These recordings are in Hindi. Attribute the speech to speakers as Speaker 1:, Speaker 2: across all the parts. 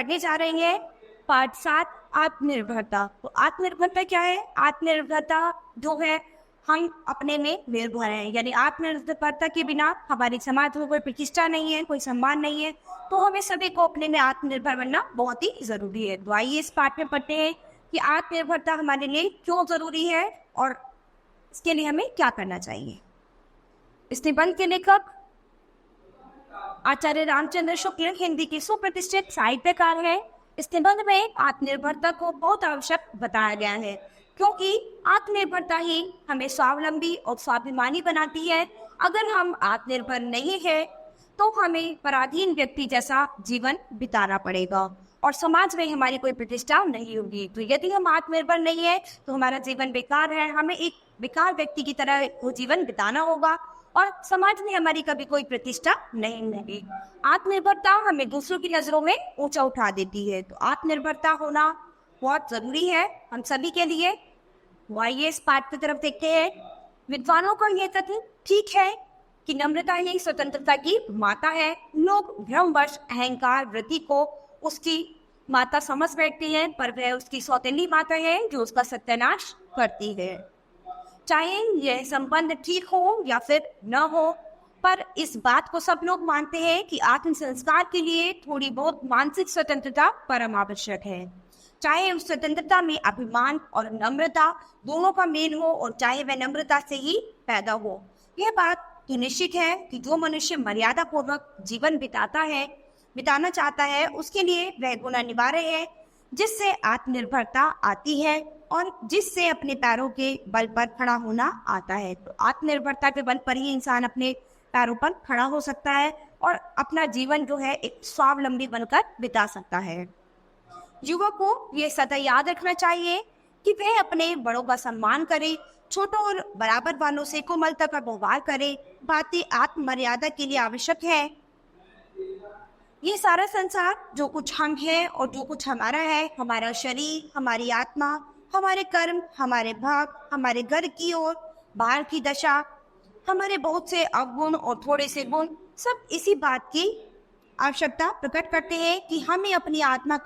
Speaker 1: पढ़ने जा रहे हैं पाठ 7 आत्मनिर्भरता। तो आत्मनिर्भरता क्या है? आत्मनिर्भरता जो है हम अपने में निर्भर हैं, यानी आत्मनिर्भरता के बिना हमारे समाज में कोई प्रतिष्ठा नहीं है, कोई सम्मान नहीं है। तो हमें सभी को अपने में आत्मनिर्भर बनना बहुत ही जरूरी है। तो आइए इस पाठ में पढ़ते हैं कि आत्मनिर्भरता हमारे लिए क्यों जरूरी है और इसके लिए हमें क्या करना चाहिए। इस निबंध के लेखक आचार्य रामचंद्र शुक्ल हिंदी के सुप्रतिष्ठित साहित्यकार हैं। इस निबंध में आत्मनिर्भरता को बहुत आवश्यक बताया गया है, क्योंकि आत्मनिर्भरता ही हमें स्वावलंबी और स्वाभिमानी बनाती है। अगर हम आत्मनिर्भर नहीं है तो हमें पराधीन व्यक्ति जैसा जीवन बिताना पड़ेगा और समाज में हमारी कोई प्रतिष्ठा नहीं होगी। तो यदि हम आत्मनिर्भर नहीं है तो हमारा जीवन बेकार है, हमें एक बेकार व्यक्ति की तरह वो जीवन बिताना होगा और समाज में हमारी कभी कोई प्रतिष्ठा नहीं मिलेगी। आत्मनिर्भरता हमें दूसरों की नजरों में ऊंचा उठा देती है। तो आत्मनिर्भरता होना बहुत जरूरी है हम सभी के लिए। आइए इस पाठ की तरफ देखते हैं। विद्वानों का यह तथ्य ठीक है कि नम्रता ही स्वतंत्रता की माता है। लोग भ्रमवश अहंकार वृत्ति को उसकी माता समझ बैठते हैं, पर वह उसकी सौतेली माता है जो उसका सत्यानाश करती है। चाहे यह संबंध ठीक हो या फिर न हो, पर इस बात को सब लोग मानते हैं कि आत्म संस्कार के लिए थोड़ी बहुत मानसिक स्वतंत्रता परम आवश्यक है। चाहे उस स्वतंत्रता में अभिमान और नम्रता दोनों का मेल हो और चाहे वह नम्रता से ही पैदा हो। यह बात तो निश्चित है कि जो मनुष्य मर्यादा पूर्वक जीवन बिताना चाहता है, उसके लिए वह गुण अनिवार्य है जिससे आत्मनिर्भरता आती है और जिससे अपने पैरों के बल पर खड़ा होना आता है। तो आत्मनिर्भरता के बल पर ही इंसान अपने पैरों पर खड़ा हो सकता है और अपना जीवन जो है एक स्वावलंबी बनकर बिता सकता है। युवक को यह सदा याद रखना चाहिए कि वह अपने बड़ों का सम्मान करे, छोटों और बराबर वालों से कोमलता का व्यवहार करे। बातें आत्ममर्यादा के लिए आवश्यक है। ये सारा संसार जो कुछ हम हैं और जो कुछ हमारा है, हमारा शरीर, हमारी आत्मा, हमारे कर्म, हमारे भाग, हमारे घर की ओर बाहर की दशा, हमारे बहुत से अवगुण और थोड़े से गुण, सब इसी बात की आवश्यकता प्रकट करते हैं कि हमें अपनी आत्मा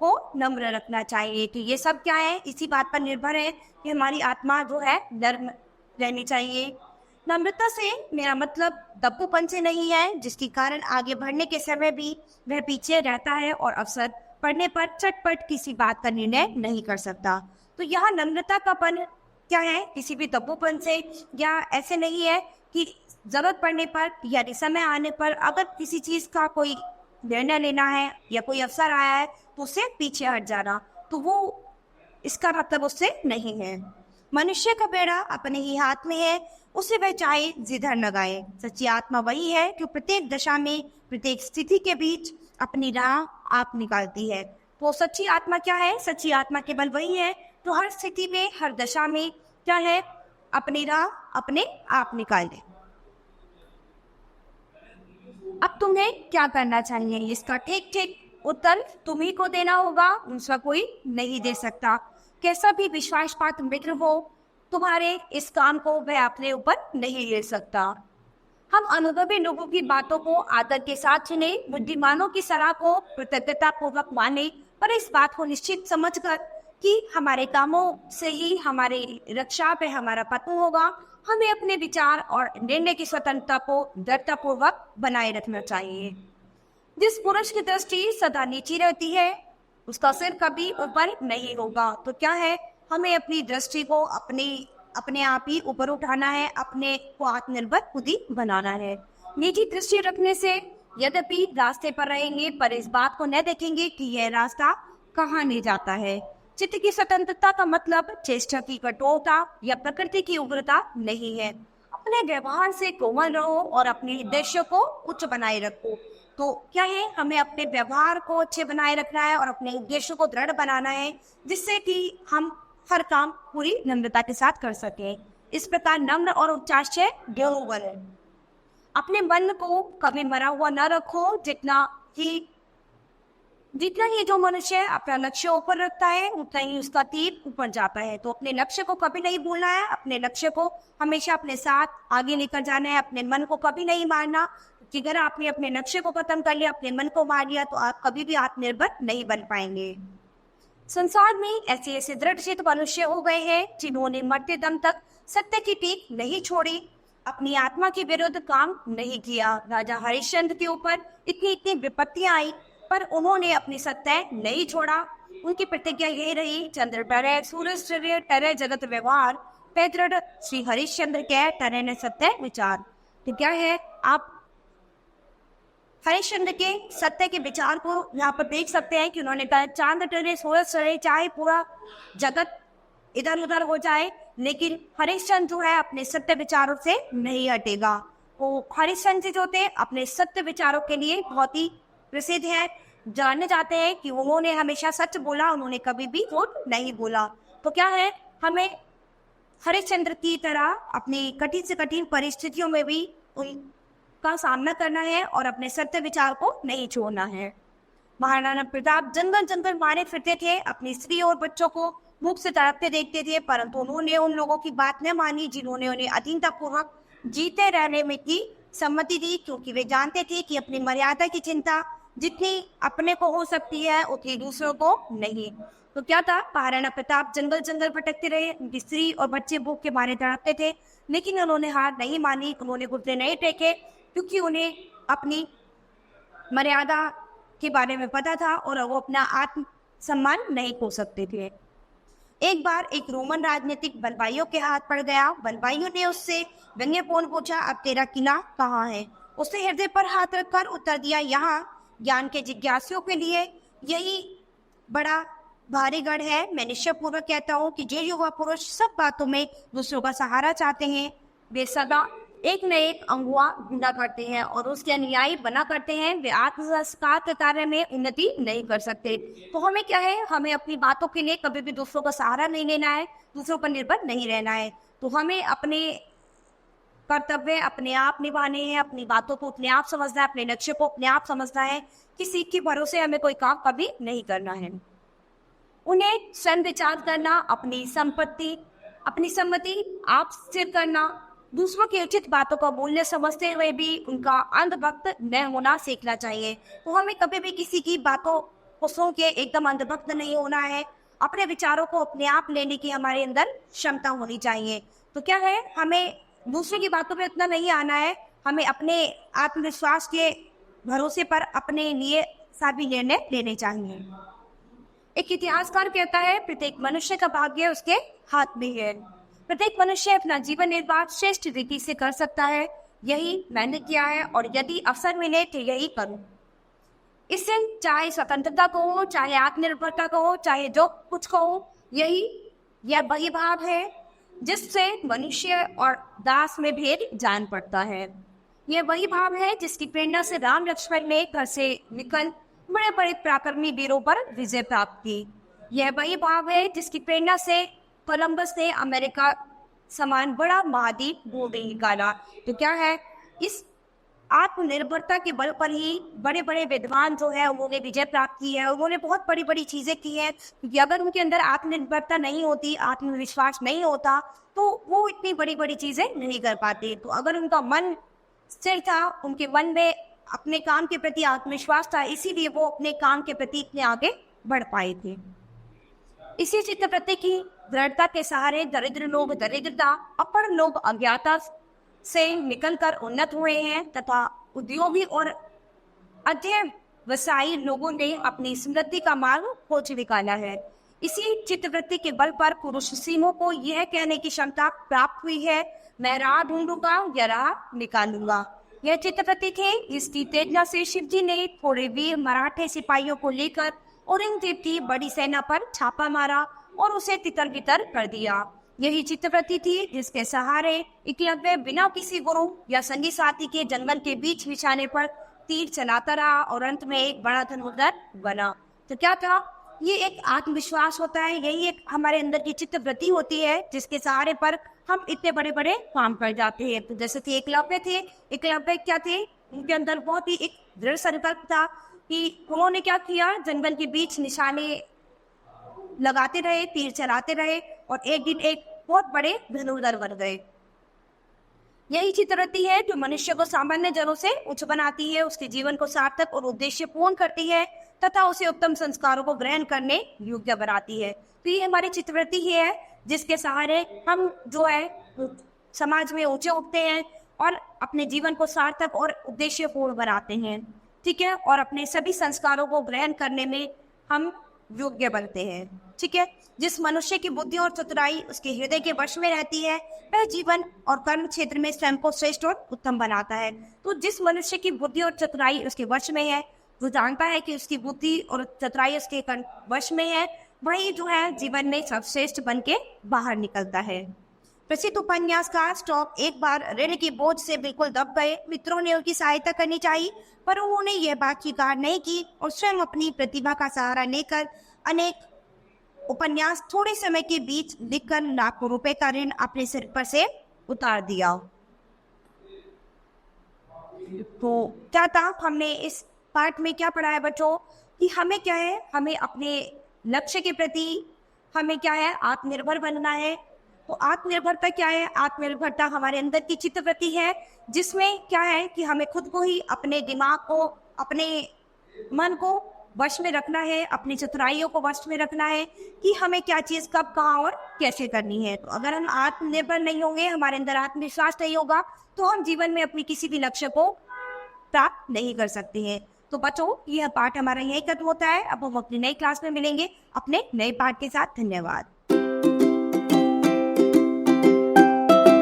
Speaker 1: को नम्र रखना चाहिए। तो ये सब क्या है, इसी बात पर निर्भर है कि हमारी आत्मा जो है नम्र रहनी चाहिए। नम्रता से मेरा मतलब दप्पूपन से नहीं है, जिसके कारण आगे बढ़ने के समय भी वह पीछे रहता है और अवसर पड़ने पर चटपट किसी बात का निर्णय नहीं कर सकता। तो यहाँ नम्रता का पन क्या है, किसी भी दप्पूपन से, या ऐसे नहीं है कि जरूरत पड़ने पर या समय आने पर अगर किसी चीज का कोई निर्णय लेना है या कोई अवसर आया है तो उससे पीछे हट जाना, तो वो इसका मतलब उससे नहीं है। मनुष्य का बेड़ा अपने ही हाथ में है, उसे वह चाहे जिधर लगाए। सच्ची आत्मा वही है जो प्रत्येक दशा में प्रत्येक स्थिति के बीच अपनी राह आप निकालती है। तो सच्ची आत्मा क्या है? सच्ची आत्मा केवल वही है जो हर स्थिति में, हर दशा में क्या है, अपनी राह अपने आप निकाले। अब तुम्हें क्या करना चाहिए, इसका ठीक ठीक उत्तर तुम्ही को देना होगा, दूसरा कोई नहीं दे सकता। कैसा भी विश्वासपात्र मित्र हो, तुम्हारे इस काम को वह अपने ऊपर नहीं ले सकता। हम अनुभवी लोगों की बातों को आदर के साथ सुने, बुद्धिमानों की सलाह को कृतज्ञता पूर्वक माने, पर इस बात को निश्चित समझकर कि हमारे कामों से ही हमारी रक्षा पे हमारा पतन होगा, हमें अपने विचार और निर्णय की स्वतंत्रता को दृढ़ता पूर्वक बनाए रखना चाहिए। जिस पुरुष की दृष्टि सदा नीची रहती है उसका सिर कभी ऊपर नहीं होगा। तो क्या है, हमें अपनी दृष्टि को अपने आप ही ऊपर उठाना है, अपने को आत्मनिर्भर खुद ही बनाना है। नीची दृष्टि रखने से यद्यपि रास्ते पर रहेंगे, पर इस बात को न देखेंगे कि यह रास्ता कहाँ ले जाता है। चित्त की स्वतंत्रता का मतलब चेष्टा की कठोरता या प्रकृति की उग्रता नहीं है। अपने व्यवहार से कोमल रहो और अपने उद्देश्य को उच्च बनाए रखो। तो क्या है, हमें अपने व्यवहार को अच्छे बनाए रखना है और अपने उद्देश्य को दृढ़ बनाना है, जिससे कि हम हर काम पूरी नम्रता के साथ कर सकें। इस प्रकार नम्र और उच्चाश्चर्य दोनों बने। अपने मन को कभी मरा हुआ न रखो। जितना ही जो मनुष्य अपना लक्ष्य ऊपर रखता है उतना ही उसका तीर ऊपर जाता है। तो अपने लक्ष्य को कभी नहीं भूलना है, अपने लक्ष्य को हमेशा अपने साथ आगे लेकर जाना है, अपने मन को कभी नहीं मारना। कि अगर आपने अपने नक्शे को खत्म कर लिया, अपने मन को मार लिया, तो आप कभी भी आत्मनिर्भर नहीं बन पाएंगे। संसार में ऐसे ऐसे दृढ़चित्त मनुष्य हो गए हैं जिन्होंने मरते दम तक सत्य की पीठ नहीं छोड़ी, अपनी आत्मा के विरुद्ध काम नहीं किया। राजा हरिश्चंद्र के ऊपर इतनी इतनी विपत्तियां आई, पर उन्होंने अपनी सत्य नहीं छोड़ा। उनकी प्रतिज्ञा यही रही, चंद्र टरे सूरज टरे टरे जगत व्यवहार, पैदृढ़ श्री हरिश्चंद्र के टरे ने सत्य विचार। तो क्या है, आप हरिश्चंद्र के सत्य के विचार को यहाँ पर देख सकते हैं कि उन्होंने कहा चांद टरे सूरज टरे, चाहे पूरा जगत इधर उधर हो जाए, लेकिन हरिश्चंद्र जो है अपने सत्य विचारों से नहीं हटेगा। वो हरिश्चंद्र जी जो थे अपने सत्य विचारों के लिए बहुत ही प्रसिद्ध है, जाने जाते हैं कि उन्होंने हमेशा सच बोला, उन्होंने कभी भी झूठ नहीं बोला। तो क्या है, हमें हरिश्चंद्र की तरह अपनी कठिन से कठिन परिस्थितियों में भी उनका सामना करना है और अपने सत्य विचार को नहीं छोड़ना है। महाराणा प्रताप जंगल जंगल मारे फिरते थे, अपनी स्त्री और बच्चों को मुख से तड़पते देखते थे, परंतु उन्होंने उन लोगों की बात न मानी जिन्होंने उन्हें अधीनतापूर्वक जीते रहने में की सम्मति दी, क्योंकि वे जानते थे कि अपनी मर्यादा की चिंता जितनी अपने को हो सकती है उतनी दूसरों को नहीं। तो क्या था, महाराणा प्रताप जंगल जंगल भटकते रहे, उनकी स्त्री और बच्चे भूख के मारे तड़पते थे, लेकिन उन्होंने हार नहीं मानी, उन्होंने घुटने नहीं टेके, क्योंकि उन्हें अपनी मर्यादा के बारे में पता था और वो अपना आत्म सम्मान नहीं खो सकते थे। एक बार एक रोमन राजनीतिक बलवाइयों के हाथ पड़ गया। बलवाइयों ने उससे व्यंग्यपूर्ण पूछा, अब तेरा किला कहाँ है? उसने हृदय पर हाथ रखकर उत्तर दिया, यहाँ ज्ञान के जिज्ञासुओं के लिए यही बड़ा भारी गढ़ है। मैं निश्चयपूर्वक कहता हूँ कि जो युवा पुरुष सब बातों में दूसरों का सहारा चाहते हैं, वे सदा एक न एक अगुआ ढूंढा करते हैं और उसके अनुयायी बना करते हैं। वे आत्मसंस्कार के कार्य में उन्नति नहीं कर सकते। तो हमें क्या है, हमें अपनी बातों के लिए कभी भी दूसरों का सहारा नहीं लेना है, दूसरों पर निर्भर नहीं रहना है। तो हमें अपने कर्तव्य अपने आप निभाने हैं, अपनी बातों को अपने आप समझना है, अपने लक्ष्य को अपने आप समझना है। किसी के भरोसे हमें कोई काम कभी नहीं करना है। उन्हें स्वयं विचार करना, अपनी सम्मति आप स्थिर करना, दूसरों की उचित बातों का मूल्य समझते हुए भी उनका अंधभक्त न होना सीखना चाहिए। तो हमें कभी भी किसी की बातों को सुन के एकदम अंधभक्त नहीं होना है। अपने विचारों को अपने आप लेने की हमारे अंदर क्षमता होनी चाहिए। तो क्या है, हमें दूसरे की बातों पे इतना नहीं आना है, हमें अपने आत्मविश्वास के भरोसे पर अपने लिए सभी निर्णय लेने चाहिए। एक इतिहासकार कहता है, प्रत्येक मनुष्य का भाग्य उसके हाथ में है। प्रत्येक मनुष्य अपना जीवन निर्वाह श्रेष्ठ रीति से कर सकता है। यही मैंने किया है और यदि अवसर मिले तो यही करूं। इससे चाहे स्वतंत्रता को हो, चाहे आत्मनिर्भरता को हो, चाहे जो कुछ को हो, यह वही भाव है जिससे मनुष्य और दास में भेद जान पड़ता है। यह वही भाव है जिसकी प्रेरणा से राम लक्ष्मण ने घर से निकल बड़े बड़े पराक्रमी वीरों पर विजय प्राप्त की। यह वही भाव है जिसकी प्रेरणा से कोलंबस ने अमेरिका समान बड़ा महाद्वीप ढूंढ निकाला। तो क्या है, इस आत्मनिर्भरता के बल पर ही बड़े बड़े विद्वान जो है उन्होंने विजय प्राप्त की है, उन्होंने बहुत बड़ी बड़ी चीजें की हैं। क्योंकि अगर उनके अंदर आत्मनिर्भरता नहीं होती, आत्मविश्वास नहीं होता, तो वो इतनी बड़ी बड़ी चीजें नहीं कर पाते। तो अगर उनका मन स्थिर था, उनके मन में अपने काम के प्रति आत्मविश्वास था, इसीलिए वो अपने काम के प्रति इतने आगे बढ़ पाए थे। इसी चित्तवृत्ति की दृढ़ता के सहारे दरिद्र लोग दरिद्रता, अपढ़ लोग अज्ञाता से निकलकर उन्नत हुए हैं तथा उद्योगी और अध्यवसायी लोगों ने अपनी समृद्धि का मार्ग खोज निकाला है। इसी चित्तवृत्ति के बल पर पुरुष सिंहों को यह कहने की क्षमता प्राप्त हुई है, मैं राह ढूंढूंगा या राह निकालूंगा। यह चित्तवृत्ति थी, इसकी तेजना से शिवजी ने थोड़े वीर मराठे सिपाहियों को लेकर औरंगजेब की बड़ी सेना पर छापा मारा और उसे तितर बितर कर दिया। यही चित्तवृत्ति थी जिसके सहारे एकलव्य बिना किसी गुरु या संगी साथी के जंगल के बीच बिछाने पर तीर चलाता रहा और अंत में एक बड़ा धनुर्धर बना। तो क्या था, ये एक आत्मविश्वास होता है, यही एक हमारे अंदर की चित्तवृत्ति होती है जिसके सहारे पर हम इतने बड़े बड़े काम कर जाते हैं। तो जैसे कि एकलव्य थे, एकलव्य क्या थे, उनके अंदर बहुत ही एक दृढ़ संकल्प था कि उन्होंने क्या किया, जंगल के बीच निशाने लगाते रहे, तीर चलाते रहे और एक दिन एक बहुत बड़े धनुर्धर बन गए। यही चित्रवृत्ति है जो मनुष्य को सामान्य जनों से उच्च बनाती है, उसके जीवन को सार्थक और उद्देश्यपूर्ण करती है तथा उसे उत्तम संस्कारों को ग्रहण करने योग्य बनाती है। तो ये हमारी चित्रवृत्ति ही है जिसके सहारे हम जो है समाज में ऊंचे उठते हैं और अपने जीवन को सार्थक और उद्देश्यपूर्ण बनाते हैं, ठीक है, और अपने सभी संस्कारों को ग्रहण करने में हम योग्य बनते हैं, ठीक है। जिस मनुष्य की बुद्धि और चतुराई उसके हृदय के वश में रहती है वह जीवन और कर्म क्षेत्र में स्वयं को श्रेष्ठ और उत्तम बनाता है। तो जिस मनुष्य की बुद्धि और चतुराई उसके वश में है, वो जानता है कि उसकी बुद्धि और चतुराई उसके वश में है, वही जो है जीवन में सर्वश्रेष्ठ बन के बाहर निकलता है। प्रसिद्ध उपन्यासकार स्टॉप एक बार ऋण के बोझ से बिल्कुल दब गए। मित्रों ने उनकी सहायता करनी चाहिए पर उन्होंने यह बात स्वीकार नहीं की और स्वयं अपनी प्रतिभा का सहारा लेकर अनेक उपन्यास थोड़े समय के बीच लिखकर लाखों रुपए का ऋण अपने सिर पर से उतार दिया। तो क्या था, हमने इस पार्ट में क्या पढ़ा है बच्चों कि हमें क्या है, हमें अपने लक्ष्य के प्रति हमें क्या है आत्मनिर्भर बनना है। तो आत्मनिर्भरता क्या है? आत्मनिर्भरता हमारे अंदर की चित्तवृत्ति है जिसमें क्या है कि हमें खुद को ही, अपने दिमाग को, अपने मन को वश में रखना है, अपनी चतुराइयों को वश में रखना है कि हमें क्या चीज़ कब कहाँ और कैसे करनी है। तो अगर हम आत्मनिर्भर नहीं होंगे, हमारे अंदर आत्मविश्वास नहीं होगा, तो हम जीवन में अपनी किसी भी लक्ष्य को प्राप्त नहीं कर सकते हैं। तो बच्चों यह पाठ हमारा यही खत्म होता है। अब हम अपनी नई क्लास में मिलेंगे अपने नए पाठ के साथ। धन्यवाद।